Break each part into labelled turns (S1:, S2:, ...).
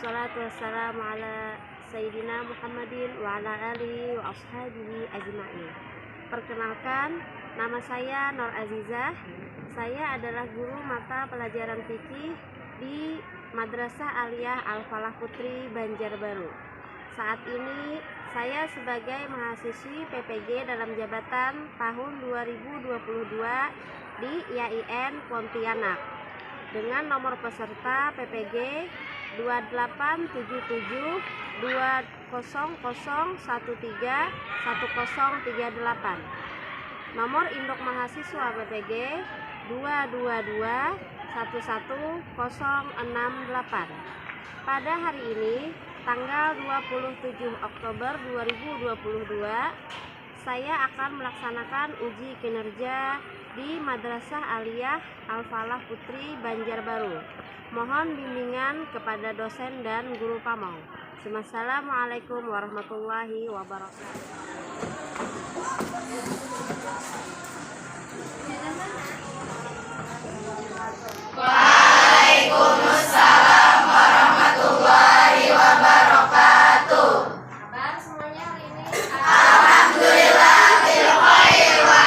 S1: wassalatu wassalamu ala Sayyidina Muhammadin wa ala alihi wa ashabihi ajma'in. Perkenalkan, nama saya Nur Azizah. Saya adalah guru mata pelajaran fikih di Madrasah Aliyah Al-Falah Putri Banjarbaru. Saat ini saya sebagai mahasiswi PPG dalam jabatan tahun 2022 di IAIN Pontianak dengan nomor peserta PPG 28772000131038, nomor induk mahasiswa PPG 222111068. Pada hari ini tanggal 27 Oktober 2022, saya akan melaksanakan uji kinerja di Madrasah Aliyah Al-Falah Putri Banjarbaru. Mohon bimbingan kepada dosen dan guru pamong. Assalamualaikum warahmatullahi wabarakatuh.
S2: Waalaikumsalam warahmatullahi wabarakatuh.
S1: Kabar semuanya hari ini?
S2: Alhamdulillah bil khair wa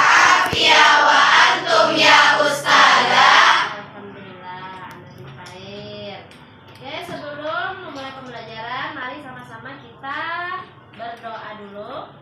S2: afiyah wa antum ya ustazah.
S1: Alhamdulillah, anak baik. Oke, sebelum memulai pembelajaran, mari sama-sama kita berdoa dulu.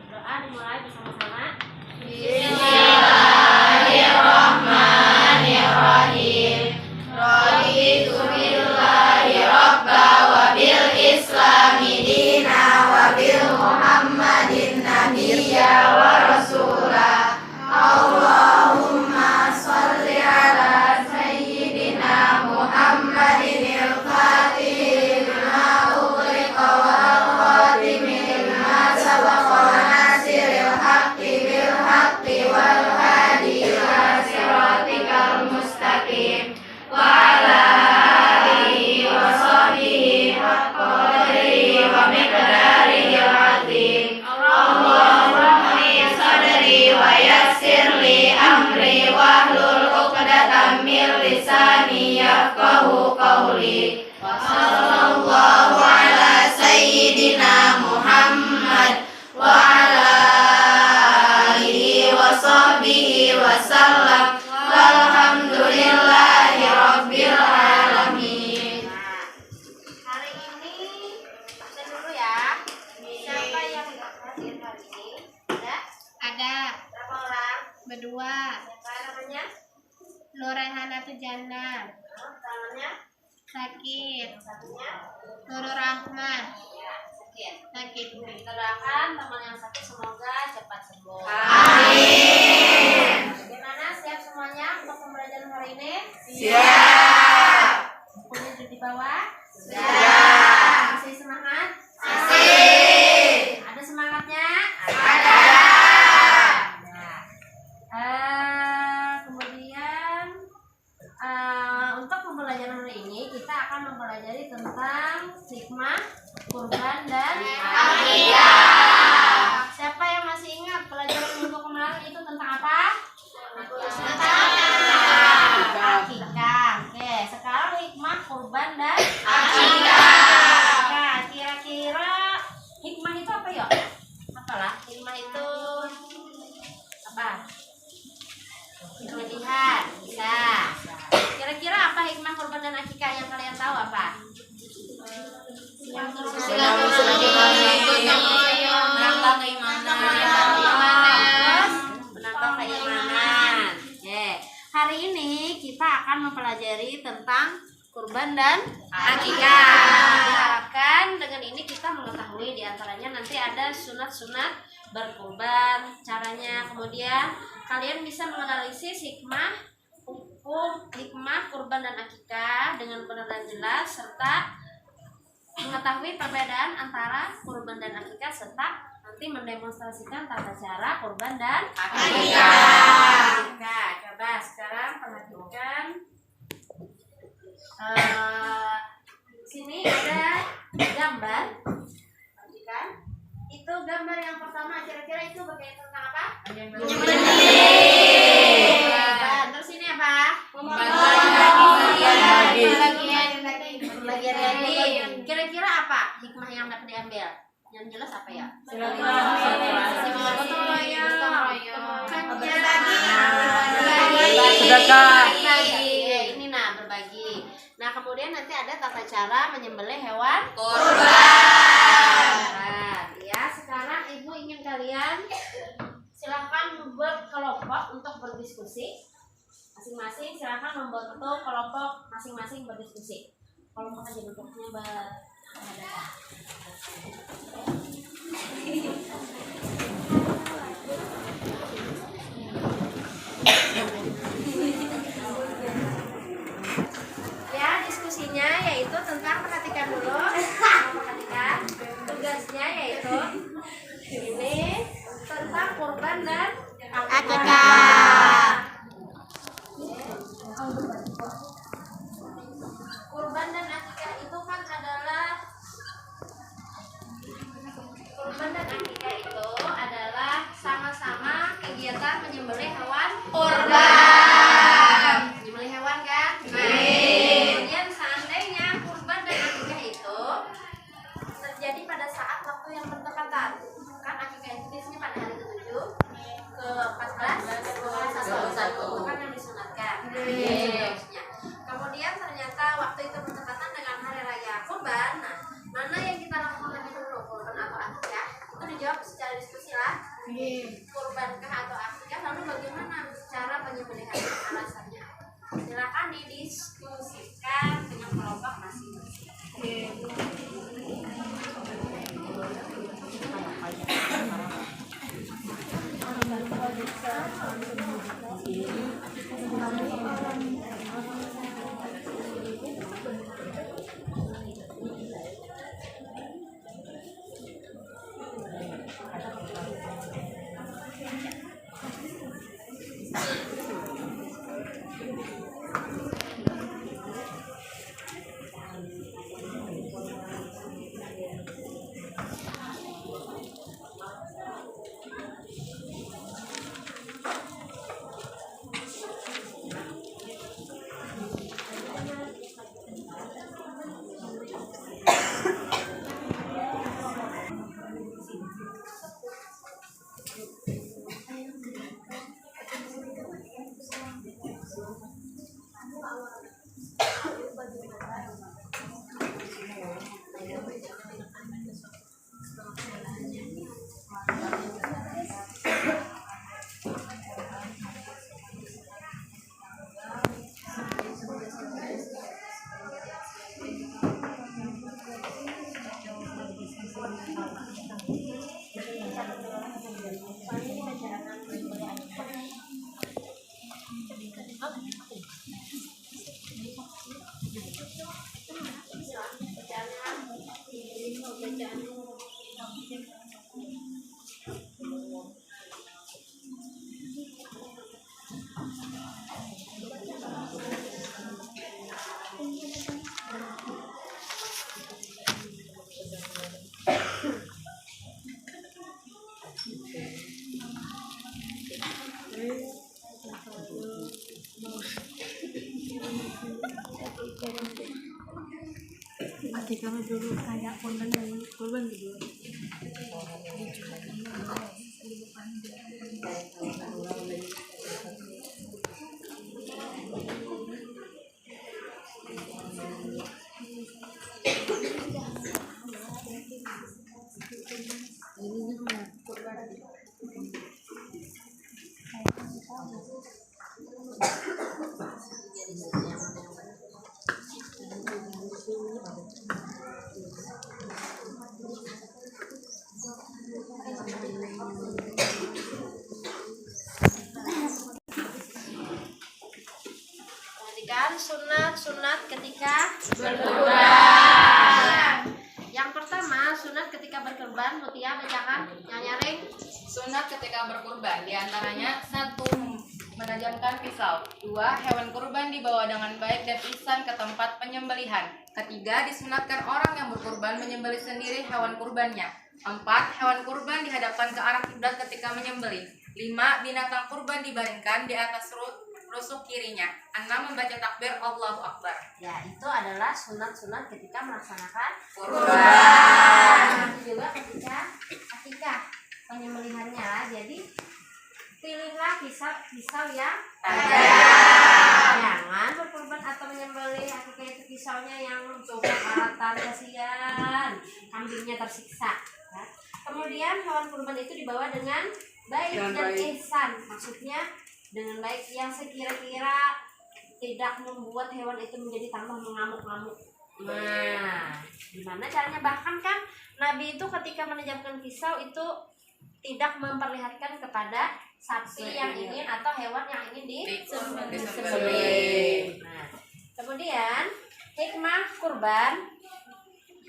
S1: Berdoa dimulai bersama-sama.
S2: Bismillahirrahmanirrahim. Raditu billahi rabba wa bil islami dina wa bil muhammadin nabiyya wa rasula. Allahumma sholli ala sayyidina Muhammadin al-fatih lima ughliqa wal khatimi lima sabaqa nasiril haqqi bil haqqi wal hadi ila siratikal mustaqim wa ala alihi wa sahbihi haqqa qadrihi wa miqdarihi al-azim. Allahumma li sadri wa yassir li amri wahlul 'uqdatam min lisani yafqahu qawli. Wa sallallahu ala sayyidina Muhammad wa ala alihi wa sahbihi wa sallam. Walhamdulillahi rabbil alamin.
S1: Hari ini absen dulu ya. Siapa yang nggak hadir hari ini? Ada? Berapa orang?
S3: Berdua.
S1: Siapa namanya?
S3: Nuraihanatu Jannah.
S1: Tangannya?
S3: Sakit.
S1: Yang satunya?
S3: Nurul Rahmah.
S1: Ya, sakit.
S3: Sakit.
S1: Kita doakan teman yang sakit semoga cepat sembuh.
S2: Amin.
S1: Bagaimana, siap semuanya untuk pembelajaran hari ini?
S2: Siap.
S1: Bukunya sudah di bawah?
S2: Siap.
S1: Masih semangat?
S2: Masih.
S1: Ada semangatnya?
S2: Ada.
S1: Kemudian untuk pembelajaran hari ini kita akan mempelajari tentang hikmah, kurban, dan
S2: Akikah.
S1: Siapa yang masih ingat pelajaran minggu kemarin itu tentang apa?
S2: Tentang
S1: Akikah. Oke, sekarang hikmah, kurban, dan
S2: akikah.
S1: Nah, kira-kira hikmah itu apa ya? Apalah hikmah itu apa? Kelebihan, bisa. Kira-kira apa hikmah kurban dan akikah yang kalian tahu apa? Menambah keimanan. Oke. Hari ini kita akan mempelajari tentang kurban dan akikah. Diharapkan dengan ini kita mengetahui diantaranya nanti ada sunat-sunat berkurban, caranya. Kemudian kalian bisa menganalisis hikmah, hukum, hikmah kurban dan akikah dengan benar dan jelas, serta mengetahui perbedaan antara kurban dan akikah, serta nanti mendemonstrasikan tata cara kurban dan akikah. Coba sekarang perhatikan. Sini ada gambar. Perhatikan. Itu gambar yang pertama, kira-kira itu berkaitan tentang apa? Terus ini apa? Pembagian daging. Kira-kira apa hikmah yang dapat diambil? Yang jelas apa ya?
S2: Sedekah.
S1: Ini nah berbagi. Nah kemudian nanti ada tata cara menyembelih hewan
S2: Kurban.
S1: Ya sekarang ibu ingin kalian silakan membuat kelompok untuk berdiskusi. Masing-masing silakan membentuk kelompok masing-masing berdiskusi. Kelompok aja bentuknya berhadapan. Ya diskusinya yaitu tentang perhatikan dulu. Perhatikan tugasnya yaitu ini tentang kurban dan akikah. Kurban dan akikah itu kan adalah sama-sama kegiatan menyembelih hewan
S2: Kurban.
S1: menyembelih hewan kan? Kemudian seandainya kurban dan akikah itu terjadi pada saat waktu yang berdekatan, kan akikah itu biasanya pada hari ke-7, ke-14, ke-1 kan yang disunatkan. Seterusnya. Kemudian ternyata waktu itu berdekatan dengan hari raya kurban. Nah, mana yang kita lakukan lebih dulu, kurban atau akikah? Itu dijawab secara diskusi lah. Kurbankah atau akikah? Lalu bagaimana cara penyembelihan, alasannya? Silakan didiskusikan dengan kelompok masing-masing.
S3: Kalau dulu kayak kurban dan kurban gitu.
S1: Perhatikan sunat ketika
S2: Berkurban.
S1: Yang pertama, sunat ketika berkurban. Mutia bacakan yang nyaring.
S2: Sunat ketika berkurban diantaranya 1. Menajamkan pisau. 2. Hewan kurban dibawa dengan baik dan ihsan ke tempat penyembelihan. 3. Disunatkan orang yang berkurban menyembelih sendiri hewan kurbannya. 4. Hewan kurban dihadapkan ke arah kiblat ketika menyembelih. 5. Binatang kurban dibaringkan di atas rusuk kirinya. 6. Membaca takbir Allahu Akbar.
S1: Ya, itu adalah sunat-sunat ketika melaksanakan
S2: Kurban.
S1: juga ketika akikah penyembelihannya. Jadi pilihlah pisau yang tajam. Jangan berkurban atau menyembelih akikah itu pisaunya yang karatan, kasihan kambingnya tersiksa. Ya. Kemudian hewan kurban itu dibawa dengan baik dan ihsan. Maksudnya dengan baik yang sekira-kira tidak membuat hewan itu menjadi tambah mengamuk-ngamuk. Nah, gimana caranya? Bahkan kan Nabi itu ketika menajamkan pisau itu tidak memperlihatkan kepada sapi yang ingin atau hewan yang ingin disembelih. Nah, kemudian hikmah kurban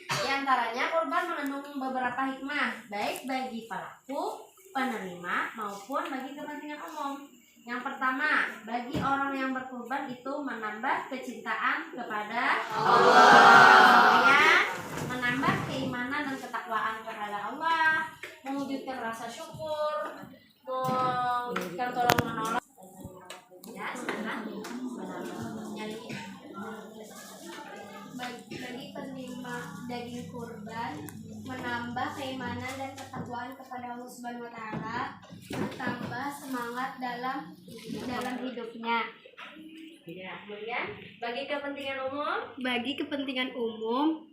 S1: diantaranya kurban mengandung beberapa hikmah baik bagi pelaku, penerima maupun bagi kepentingan umum. Yang pertama, bagi orang yang berkurban itu menambah kecintaan kepada Allah. Kemudian menambah keimanan dan ketakwaan kepada Allah, mewujudkan rasa syukur, mewujudkan tolong menolong. Ya, sekarang bagi penerima daging kurban menambah keimanan dan ketakwaan kepada Allah Subhanahu wa taala, bertambah semangat dalam hidupnya. Ya, kemudian bagi kepentingan umum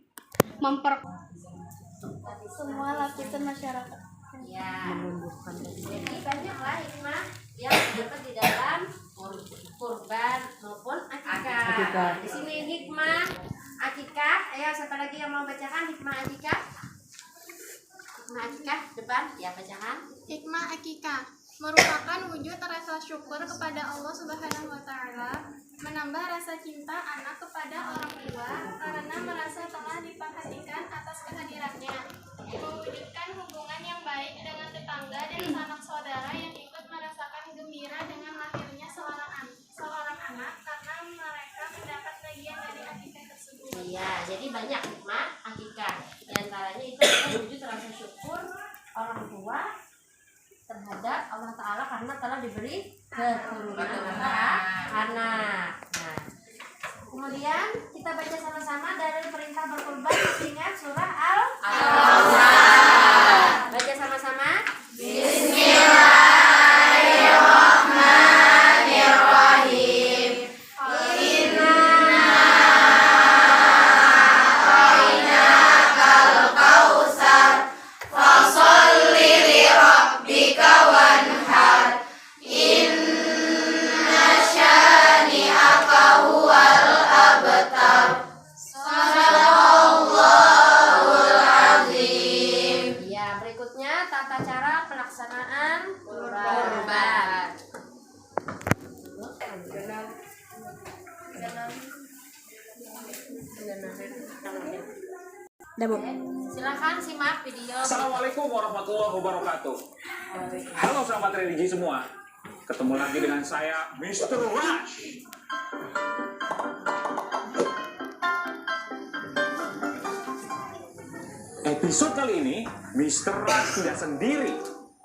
S1: semua lapisan masyarakat. Ya. Jadi banyaklah hikmah yang terdapat di dalam kurban maupun akikah. Di sini hikmah akikah. Ayo, siapa lagi yang mau bacakan hikmah akikah? Hikmah akikah depan, ya bacakan.
S4: Hikmah akikah merupakan wujud rasa syukur kepada Allah Subhanahu wa taala, menambah rasa cinta anak kepada orang tua karena merasa telah diperhatikan atas kehadirannya, mewujudkan hubungan yang baik dengan tetangga dan sanak saudara yang ikut merasakan gembira dengan lahirnya seorang anak karena mereka mendapat bagian dari akikah tersebut.
S1: Iya, jadi banyak hikmah akikah. Di antaranya itu adalah wujud rasa syukur orang tua terhadap Allah Ta'ala karena telah diberi keturunan anak. Nah, kemudian kita baca sama-sama dari perintah berkurban ingat surah Al-Baqarah. Baca sama-sama. Bismillahirrahmanirrahim. Silakan simak video.
S5: Assalamualaikum warahmatullahi wabarakatuh. Halo sahabat religi semua. Ketemu lagi dengan saya Mr. Rush. Episode kali ini Mr. Rush tidak sendiri.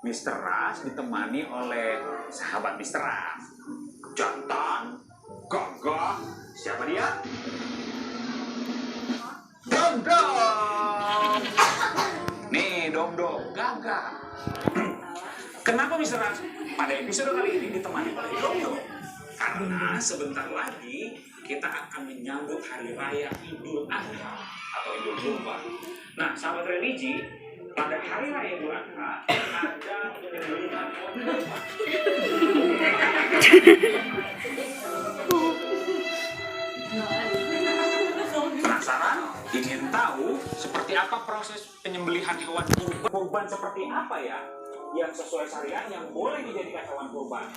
S5: Mr. Rush ditemani oleh sahabat Mr. Rush. Jantan, gagah, siapa dia? Dom-dom. Nih, dom-dom, gagah. Kenapa Mr. Rush pada episode kali ini ditemani oleh dom-dom? Karena sebentar lagi kita akan menyambut hari raya Idul Adha atau Idul Kurban. Nah, sahabat religi, pada hari raya Idul Adha ada penyembelihan kurban. Penasaran? Ingin tahu seperti apa proses penyembelihan hewan kurban seperti apa ya? Yang sesuai syariat yang boleh dijadikan hewan kurban.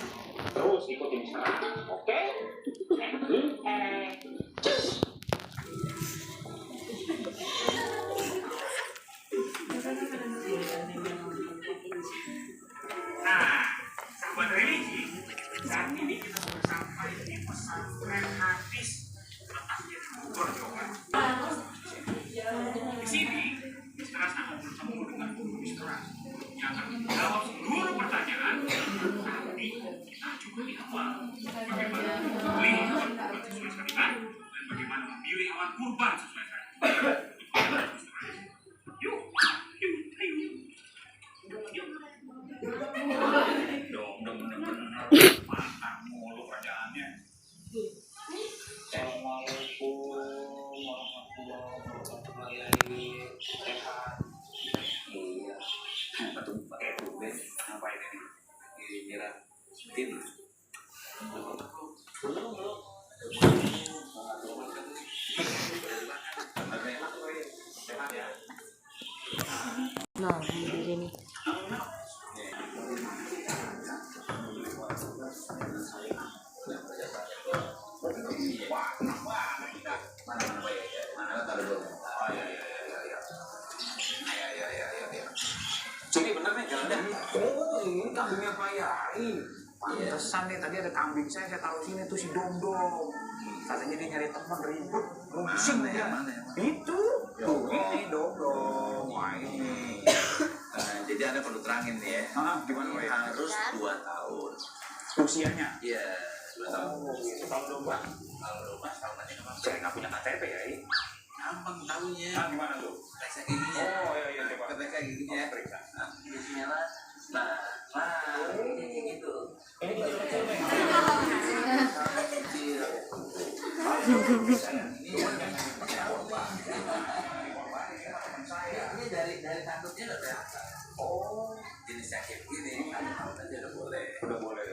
S5: Terus ikuti misalnya. Oke? Nah, sahabat religi, saat ini kita sudah sampai di pesantren hadis letaknya di Bogor, Jawa Barat. Di sini, Mr. Ras akan bertemu dengan guru Mr. Ras yang akan menjawab seluruh pertanyaan. Nanti kita coba di awal bagaimana dan bagaimana memilih hewan kurban sesuai syariat. Yuk, yuk, ayo. Dong, mantap mulu kerjaannya. Assalamualaikum warahmatullahi wabarakatuh. Sehat. Iya. Betul pakai tulen. Ngapain ini? Kira tim.
S1: Nah, berdiri nih.
S5: Jadi bener nih jalannya. Oh, ini kambingnya Pak Yai. Pantesan nih tadi ada kambing saya taruh sini tuh si Dom-Dom. Katanya dia nyari teman ribut, pusing ya. Itu. Tuh ini Dom-Dom. Wah ini.
S6: Jadi Anda perlu terangin nih ya.
S5: Gimana Pak?
S6: Harus 2 tahun.
S5: Usianya?
S6: Iya, 2 tahun.
S5: Oh, gitu. Tahun domba.
S6: Kalau rumah tahun aja nggak apa-apa.
S5: Saya nggak punya KTP ya.
S6: Gampang tahunya.
S5: Gimana tuh?
S6: Periksa giginya.
S5: Oh iya coba.
S6: Periksa giginya.
S5: Periksa.
S6: Bismillah. Nah, ini gitu.
S5: Ini kecil-kecil nih.
S6: Kecil. Ini dari tanduknya udah kelihatan. Oh, jenis sakit gini, tahun aja udah boleh.
S5: Udah boleh.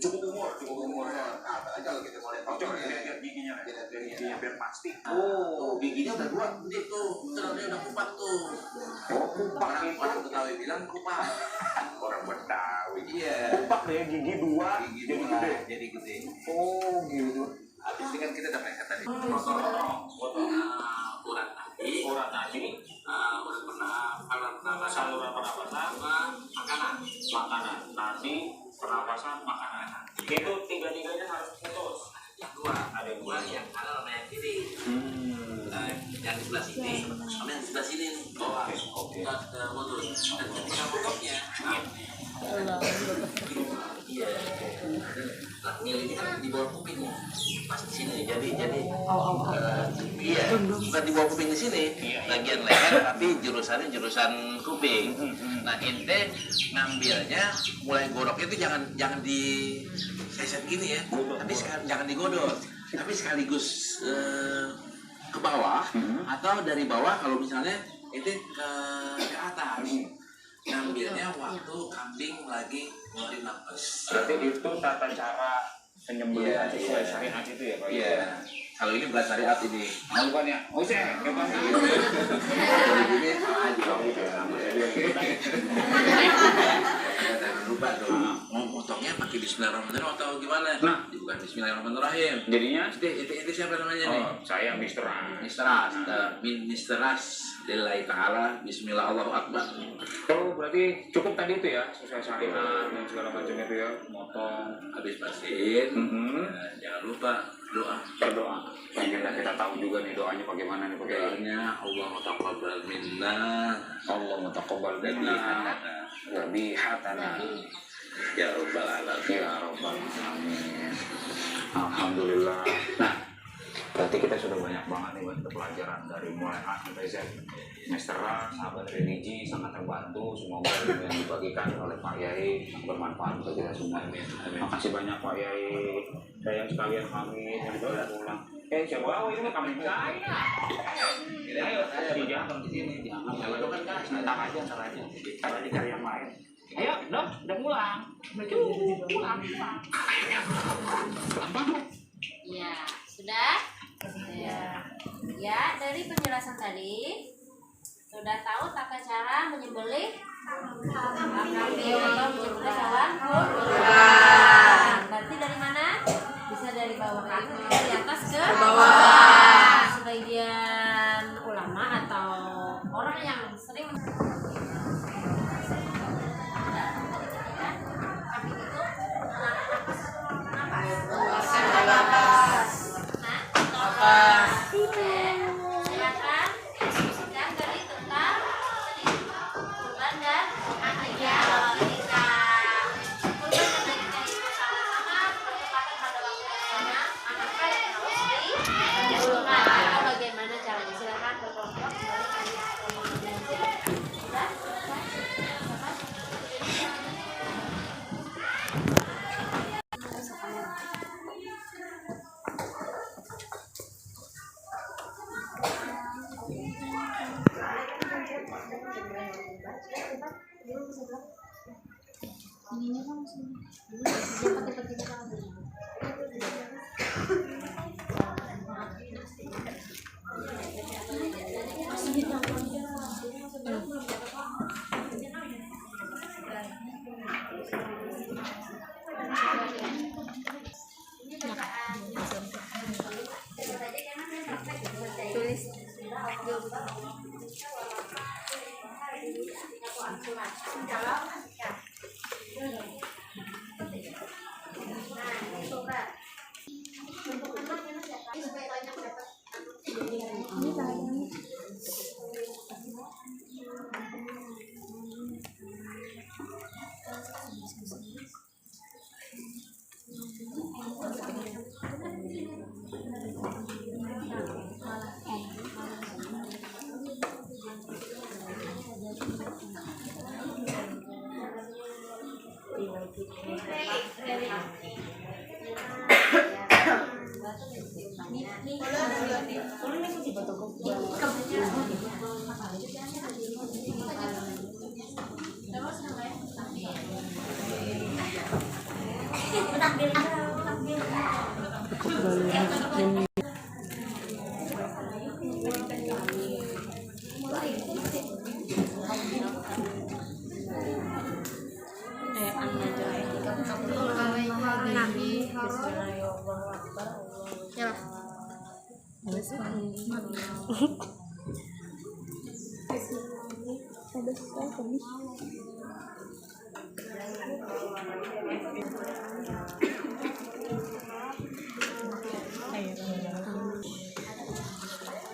S5: Cukup umur.
S6: Apa aja kalau kita mulai
S5: Coba
S6: potong ya.
S5: lihat giginya.
S6: Lihat
S5: Giginya biar pasti.
S6: Oh, giginya udah 2 gede tuh. Telurnya udah kupat tuh.
S5: Oh, kupak
S6: Orang
S5: itu.
S6: Betawi bilang kupat.
S5: Orang Betawi.
S6: Iya.
S5: Kupak deh gigi 2
S6: Gigi
S5: jadi
S6: dua,
S5: gede.
S6: jadi gede.
S5: Oh, gitu.
S6: Habis ini kan kita udah periksa tadi.
S5: Potong.
S6: Urat nadi,
S5: Urat nadi,
S6: urat pernapasan,
S5: saluran pernapasan, makanan, nadi, pernapasan, makanan. Itu tiga-tiganya harus putus.
S6: yang dua, ada dua yang kanan sama yang kiri. Yang di sebelah sini sama yang di sebelah sini bawah. Kita putus. Dan ketika potongnya, iya, lakmil ini kan di bawah kuping nih, pas di sini. Jadi iya, bukan di bawah kuping di sini, bagian leher, tapi jurusannya jurusan kuping. Nah, ente ngambilnya mulai godok itu jangan di seset gini ya, tapi jangan digodok, tapi sekaligus ke bawah atau dari bawah kalau misalnya itu ke atas. Ngambilnya waktu kambing lagi ngeluarin napas.
S5: Berarti itu tata cara penyembelihan sesuai syariat itu ya Pak?
S6: Iya. Kalau ini bukan syariat ini.
S5: Bukan ya? Oh saya, coba gitu.
S6: Kalau ini aja jangan lupa dong. Mau potongnya pakai Bismillahirrahmanirrahim atau gimana?
S5: Nah.
S6: Bukan Bismillahirrahmanirrahim.
S5: Jadinya?
S6: Itu siapa namanya nih?
S5: Oh, saya Mr.
S6: Mr. Ras, Mr. Ras, lillahi ta'ala, bismillah, Allahu akbar.
S5: Oh, berarti cukup tadi itu ya, sesuai syariat dan segala macam itu ya, motong.
S6: Habis bersihin, jangan lupa doa.
S5: Berdoa. Pengen kita tahu juga nih doanya bagaimana nih Pak Kiai.
S6: Doanya Allah taqabbal minna,
S5: Allah mutaqabbal minna wa bihatana.
S6: ya rabbal alamin.
S5: Ya Rabbal Alamin. Alhamdulillah. Nah, berarti kita sudah banyak banget nih untuk pelajaran dari mulai A sampai Z. Mr. Ras, sahabat religi sangat terbantu. Semoga ilmu yang dibagikan oleh Pak Yai bermanfaat untuk kita semua. Terima kasih banyak Pak Yai. Saya sekalian kami yang pulang. Siapa? Ini kambing saya. Ayo, jangan di sini, jangan. Kalau kan ntar aja. Kita dicari yang lain. Ayo, udah pulang. Pulang.
S1: Ya, sudah? Ya, dari penjelasan tadi sudah tahu tata cara menyembelih kambing atau menyembelih hewan kurban. Berarti dari mana? Bisa dari bawah kaki, dari atas ke bawah. Sebagian ulama atau orang yang sering silakan diskusikan dari tentang kurban dan akikah. Kurban dan akikah itu sama-sama bertepatan pada waktu yang sama, maka yang harus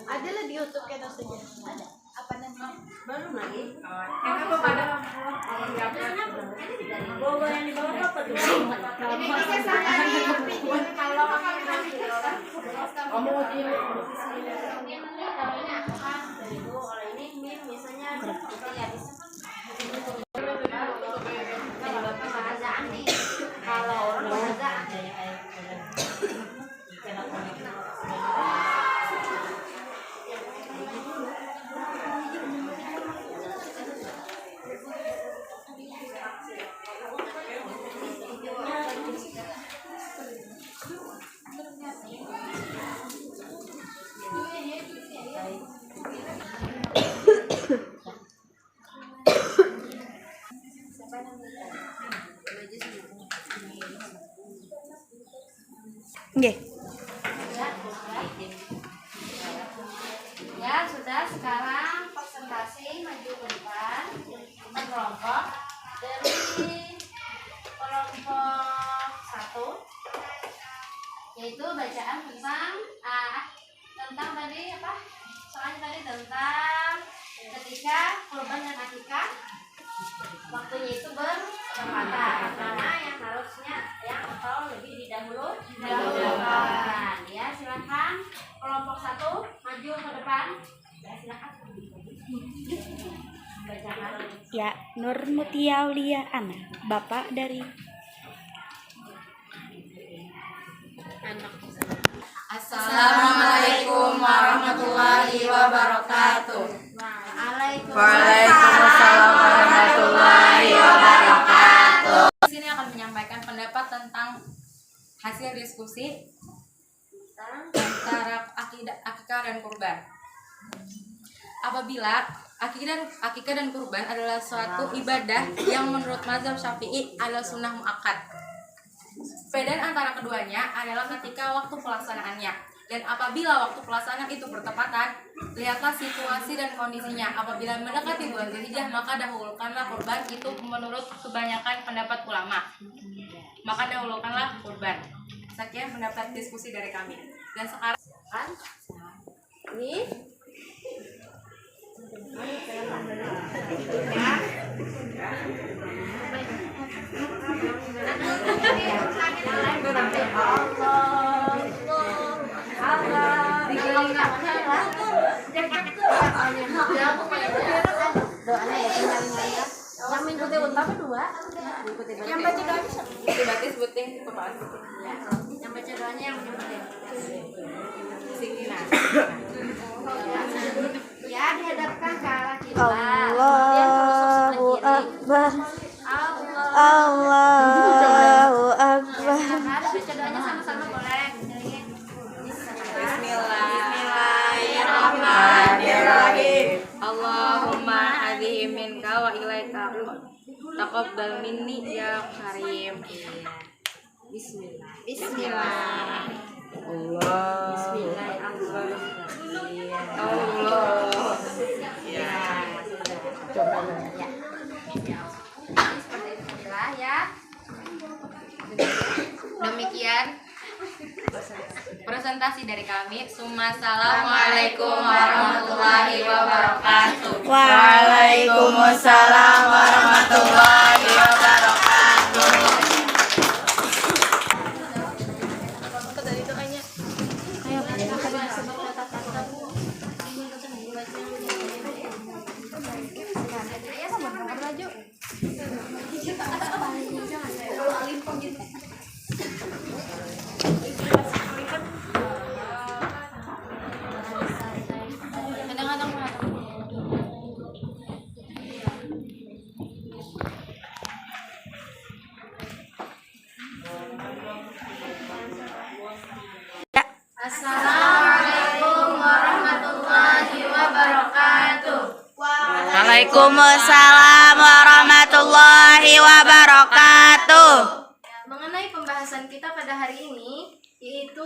S4: Ada lah di YouTube kita saja. Ada. Apa namanya?
S1: Baru lagi.
S2: Kenapa pada
S3: Bawa yang di bawah apa tuh?
S4: Ini bisa sampai kalau
S1: Kamu ini kalau ini akan kalau ini mie misalnya kita ya bisa bahasaan nih kalau orang bahasaan
S3: Nggih.
S1: Ya sudah, sekarang presentasi maju ke depan kelompok dari kelompok 1 yaitu bacaan tentang tadi apa soalnya tadi tentang ketika kurban dan akikah waktunya itu bertepatan karena yang harusnya yang atau lebih didahulukan ya. Silakan kelompok 1 maju ke depan ya, silakan bacakan.
S3: Ya, Nur Mutia Aulia Ana, Bapak dari
S2: Assalamualaikum warahmatullahi wabarakatuh.
S1: Waalaikumsalam
S2: warahmatullahi wabarakatuh. Di sini akan menyampaikan pendapat tentang hasil diskusi antara akikah dan kurban. Apabila akikah dan kurban adalah suatu ibadah yang menurut mazhab Syafi'i adalah sunnah muakkad. Perbedaan antara keduanya adalah ketika waktu pelaksanaannya. Dan apabila waktu pelaksanaan itu bertepatan, lihatlah situasi dan kondisinya. Apabila mendekati bulan Dzulhijjah, maka dahulukanlah kurban. Itu menurut kebanyakan pendapat ulama. Maka dahulukanlah kurban. Sekian pendapat diskusi dari kami. Dan sekarang
S1: ini doanya ya yang mengikuti utama 2 mengikuti
S4: yang baca doa bisa.
S2: berarti sebutin persoalan
S1: yang baca doanya yang mengikuti
S2: Sikina.
S1: ya dihadapkan ke arah kiblat kemudian terus
S3: Akbar. Allahu Akbar.
S1: Baca doanya sama-sama boleh.
S2: Bismillahirrahmanirrahim. Allahumma hadhihi minka wa ilaika taqabbal minni ya karim. Bismillah.
S1: Bismillah.
S2: Allah.
S1: Ya. Coba ya. Seperti itulah ya.
S2: Demikian presentasi dari kami. Assalamualaikum warahmatullahi wabarakatuh.
S3: Waalaikumsalam warahmatullahi wabarakatuh.
S1: Assalamualaikum warahmatullahi wabarakatuh.
S3: Waalaikumsalam warahmatullahi wabarakatuh.
S1: Mengenai pembahasan kita pada hari ini, yaitu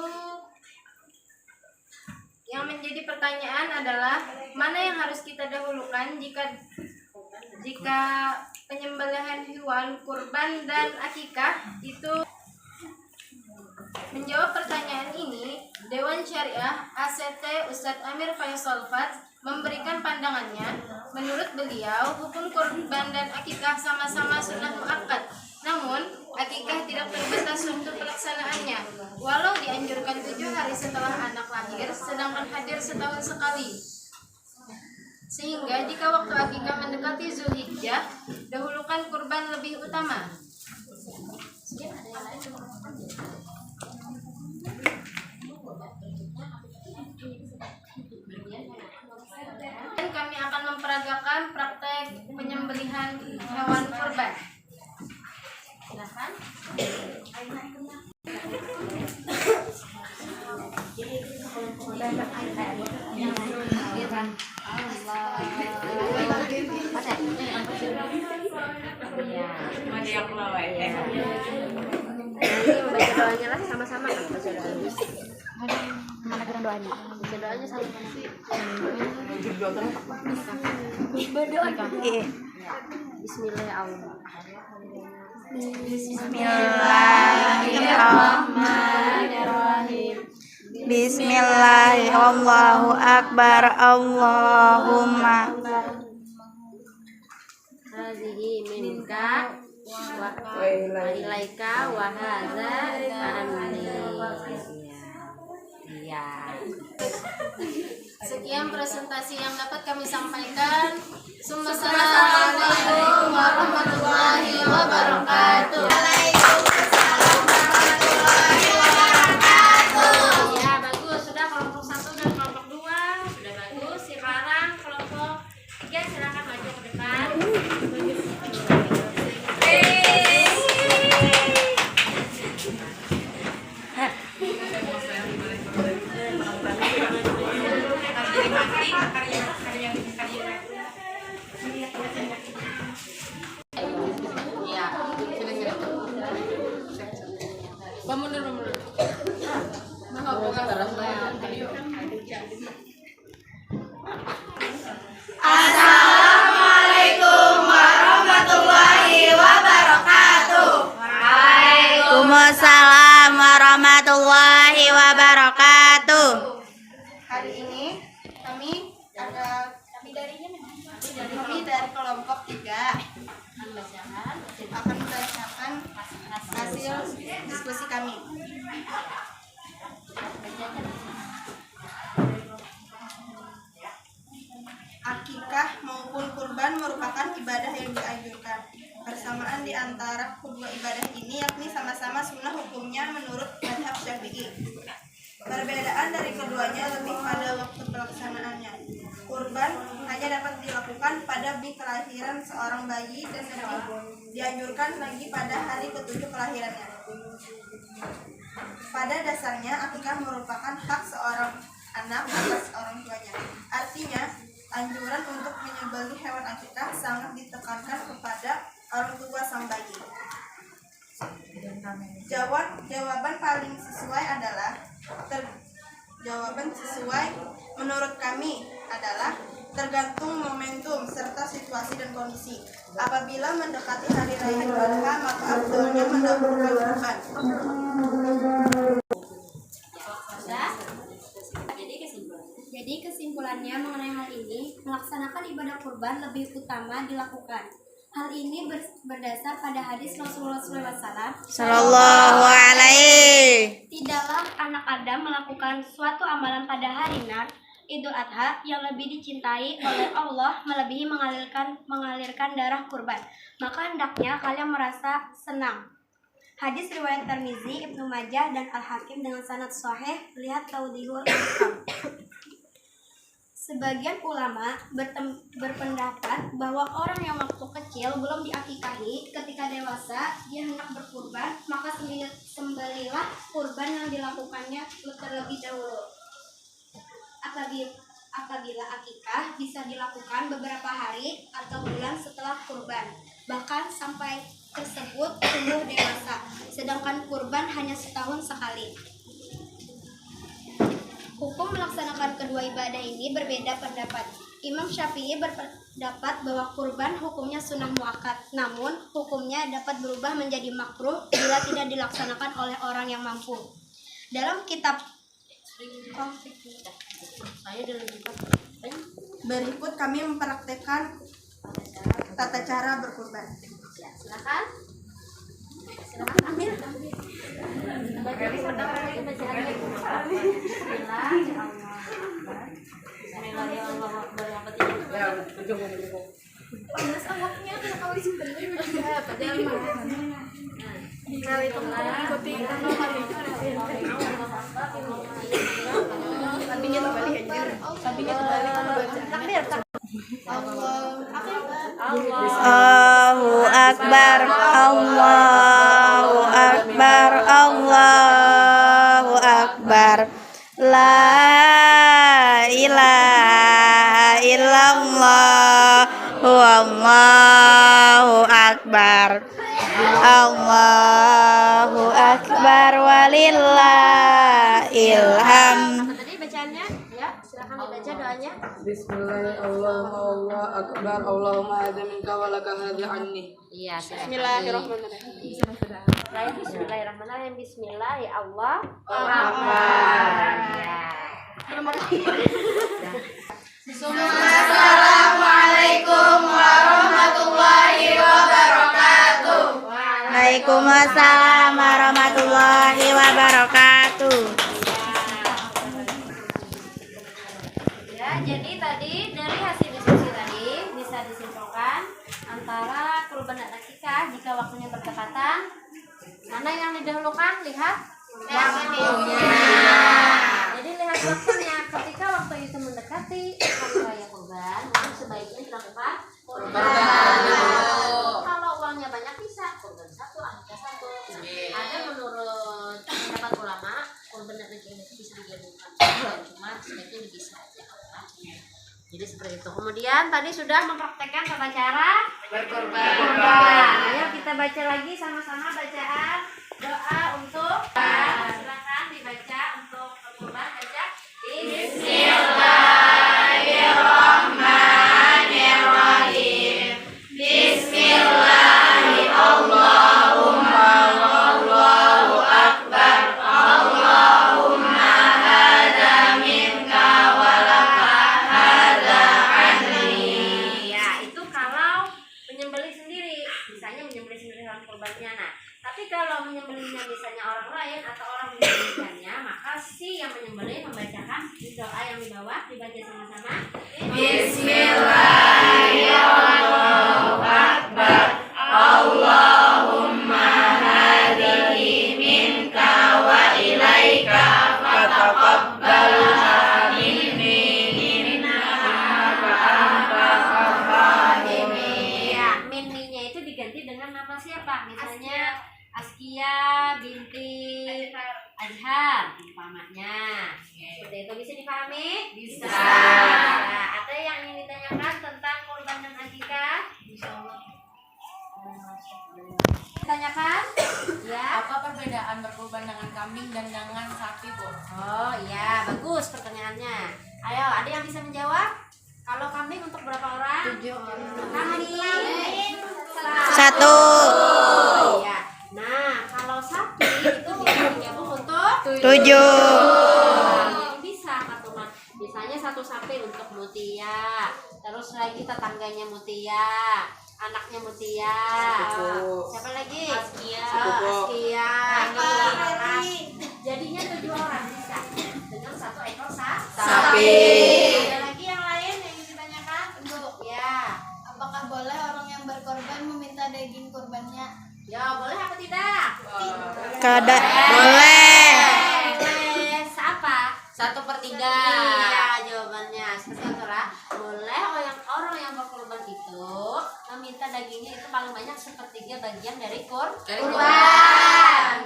S1: yang menjadi pertanyaan adalah mana yang harus kita dahulukan jika penyembelihan hewan kurban dan akikah itu. Menjawab pertanyaan ini, Dewan Syariah ACT Ustadz Amir Faisal Fat memberikan pandangannya. Menurut beliau, hukum kurban dan akikah sama-sama sunnah muakkad. Namun, akikah tidak terbatas untuk pelaksanaannya. Walau dianjurkan 7 hari setelah anak lahir, sedangkan hadir setahun sekali. Sehingga jika waktu akikah mendekati Zulhijjah, dahulukan kurban lebih utama. Dan kami akan memperagakan praktek penyembelihan hewan kurban. Silakan. Baca doanya lah sama-sama kan baca doanya.
S3: Mana kita doanya?
S1: Baca doanya sama-sama.
S3: Bismillahirrahmanirrahim. Bismillahirrahmanirrahim. Allahu Akbar. Allahumma
S1: Hadhihi minka wa ilaika wa hadza anni. Iya. Sekian presentasi yang dapat kami sampaikan. Assalamualaikum warahmatullahi wabarakatuh. Waalaikumsalam warahmatullahi wabarakatuh. Ya, bagus. Sudah kelompok 1 dan kelompok 2 sudah bagus. Sekarang kelompok 3 silakan maju ke depan.
S3: Assalamualaikum warahmatullahi wabarakatuh. Waalaikumsalam warahmatullahi wabarakatuh.
S4: Hari ini kami dari kelompok 3 akan membacakan hasil diskusi kami. Akikah maupun kurban merupakan ibadah yang dianjurkan. Persamaan di antara kedua ibadah ini yakni sama-sama sunnah hukumnya menurut mazhab Syafi'i. Perbedaan dari keduanya lebih pada waktu pelaksanaannya.
S7: kurban hanya dapat dilakukan pada kelahiran seorang bayi dan dianjurkan lagi pada hari ketujuh kelahirannya. Pada dasarnya, akikah merupakan hak seorang anak atas orang tuanya. Artinya, anjuran untuk menyembelih hewan akikah sangat ditekankan kepada orang tua sang bayi. Jawaban paling sesuai adalah menurut kami adalah tergantung momentum serta situasi dan kondisi. Apabila mendekati hari raya Idul Adha, maka afdolnya mendahulukan kurban.
S8: Jadi kesimpulannya mengenai hal ini, melaksanakan ibadah kurban lebih utama dilakukan. Hal ini berdasar pada hadis Rasulullah SAW.
S3: Sallallahu alaihi.
S8: Tidaklah anak Adam melakukan suatu amalan pada hari Nar, Idul Adha, yang lebih dicintai oleh Allah melebihi mengalirkan darah kurban. Maka hendaknya kalian merasa senang. Hadis riwayat Tirmizi, Ibnu Majah, dan Al-Hakim dengan sanad sahih. Lihat Tawdihul Ahkam. Sebagian ulama berpendapat bahwa orang yang waktu kecil belum diakikahi, ketika dewasa dia hendak berkurban, maka sembelihlah kurban yang dilakukannya terlebih dahulu. Apabila akikah bisa dilakukan beberapa hari atau bulan setelah kurban, bahkan sampai tersebut tumbuh dewasa, sedangkan kurban hanya setahun sekali. Hukum melaksanakan kedua ibadah ini berbeda pendapat. Imam Syafi'i berpendapat bahwa kurban hukumnya sunnah muakkad, namun hukumnya dapat berubah menjadi makruh bila tidak dilaksanakan oleh orang yang mampu. Dalam kitab
S7: berikut kami mempraktekkan tata cara berkurban.
S1: Silakan ambil.
S3: Allahu Akbar, Allahu Akbar, Allahu Akbar. La ilaha illallah, Allahu Akbar, Allahu Akbar, walillahil hamd.
S1: Tadi bacaannya, ya silakan dibaca doanya.
S9: Bismillahirrahmanirrahim. Allah akbar. Allahumma hadza minka wa laka hadza anni.
S1: Iya, silakan.
S9: Bismillahirrahmanirrahim.
S1: Bismillahirrahmanirrahim. Bismillah ya Allah.
S9: Akbar.
S7: Assalamualaikum warahmatullahi wabarakatuh.
S3: Waalaikumsalam warahmatullahi wabarakatuh.
S1: Ya, jadi tadi dari hasil diskusi tadi bisa disimpulkan antara kurban dan akikah jika waktunya berdekatan, mana yang didahulukan? Lihat waktunya. Jadi lihat waktunya. Ketika waktu itu mendekati hari raya kurban, maka sebaiknya dilakukan kurban. Kalau uangnya banyak bisa kurban satu, akikah satu. Ada menurut pendapat ulama kurban dan akikah itu bisa digabungkan, cuma sebaiknya bisa aja. Jadi seperti itu. Kemudian tadi sudah mempraktekkan tata cara berkurban. Ayo kita baca lagi sama-sama bacaan doa untuk silakan dibaca untuk berkurban. Baca Bismillahirrahmanirrahim. Bismillahirrahmanirrahim. Allahu akbar. Allahumma hadza minka wa laka hadza anni. Ya, itu kalau menyembelih sendiri, misalnya menyembelih sendiri hewan kurbannya. Nah, tapi kalau menyembelihnya misalnya orang lain atau orang menyembelihkannya, maka si yang menyembelih membacakan doa yang di bawah, dibaca sama-sama. Bismillahirrahmanirrahim. Allahumma hadhihi minka wa ilaika fataqabbalha minni innaka siapa? Misalnya Askia binti Azhar umpamanya. Seperti itu bisa dipahami? Bisa. Nah, ada yang ingin ditanyakan tentang kurban dan akikah? Insyaallah. Tanyakan? Ya.
S2: Apa perbedaan berkurban dengan kambing dan dengan sapi, Bu?
S1: Oh iya, bagus pertanyaannya. Ayo, ada yang bisa menjawab? Kalau kambing untuk berapa orang? 7 orang. Kambing 1. Iya. Nah, kalau sapi itu bisa digabung untuk 7. Bisa teman. Misalnya satu sapi untuk Mutia, terus lagi tetangganya Mutia, anaknya Mutia. Siapa lagi? Askia. Askia. Jadinya 7 orang bisa dengan 1 ekor sapi. Ada lagi yang lain yang ingin ditanyakan? Untuk ya.
S4: Apakah boleh orang yang berkorban meminta daging kurbannya?
S1: Ya, boleh apa tidak?
S3: Kada boleh.
S1: Boleh. Siapa?
S2: 1/3.
S1: Iya, jawabannya seperti itulah. Boleh orang yang berkorban itu meminta dagingnya itu paling banyak 1/3 bagian dari kurban.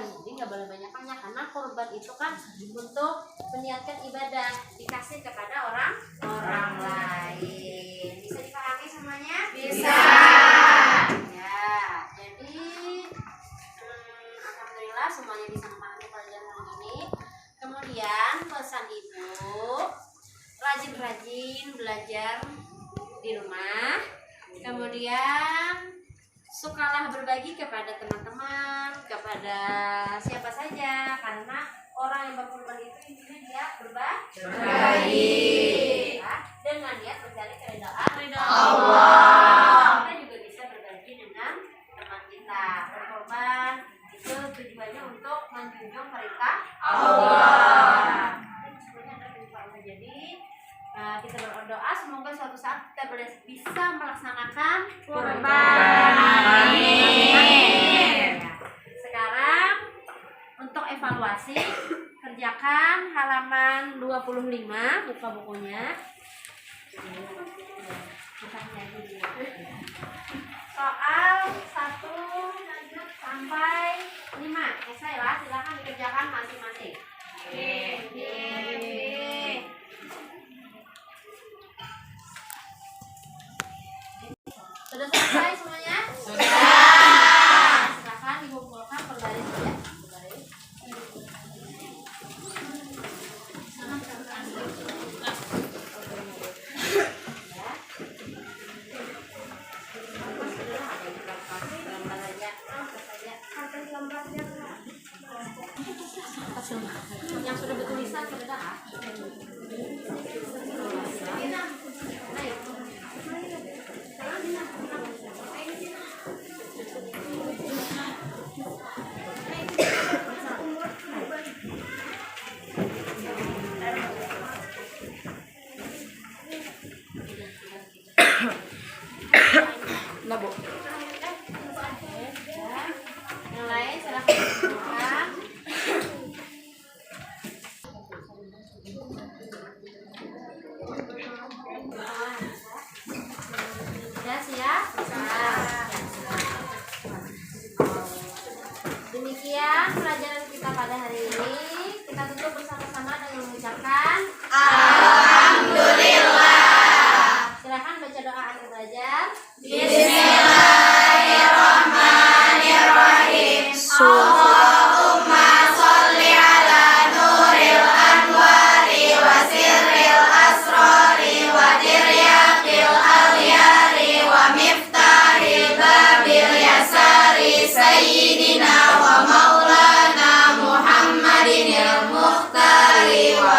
S1: Jadi nggak boleh banyak-banyak karena kurban itu kan untuk meniatkan ibadah, dikasih kepada orang lain. Bisa dipahami semuanya? Bisa. Ya, jadi alhamdulillah semuanya bisa memahami pelajaran ini. Kemudian pesan ibu, rajin-rajin belajar di rumah. Kemudian sukalah berbagi kepada teman-teman, kepada siapa saja, karena orang yang berkorban itu intinya dia berbagi. Ya, dengan niat mencari keridhaan Allah. Kita juga bisa berbagi dengan teman kita. Berkorban itu tujuannya untuk menjunjung perintah Allah. Jadi kita berdoa semoga suatu saat kita bisa melaksanakan kurban. Amin. Sekarang untuk evaluasi kerjakan halaman 25, buka bukunya. Soal 1 sampai 5. Selesai lah, silakan dikerjakan masing-masing. Sudah selesai semuanya? Sudah. Silakan dikumpulkan per baris ya. Yang sudah bertulisan sudah dah.
S9: Nah, Bu.
S1: Yang lain silahkan dikumpulkan. Sudah siap? Demikian pelajaran kita pada hari ini. Kita tutup bersama-sama dengan mengucapkan Alhamdulillah. Silahkan baca doa akhir belajar. Bismillahirrahmanirrahim. Allahumma sholli ala nuril anwari wa sirril asrari wa diryaqil aliyari wa miftahil babil yasari sayyidina wa maulana Muhammadinil muhtari wa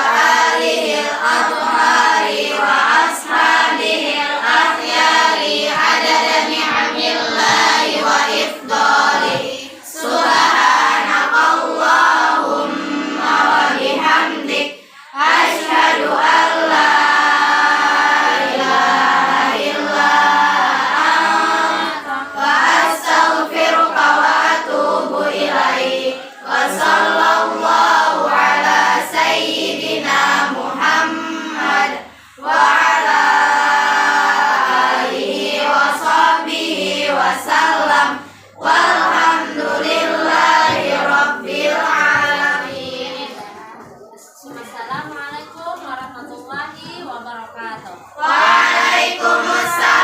S7: Waalaikumsalam.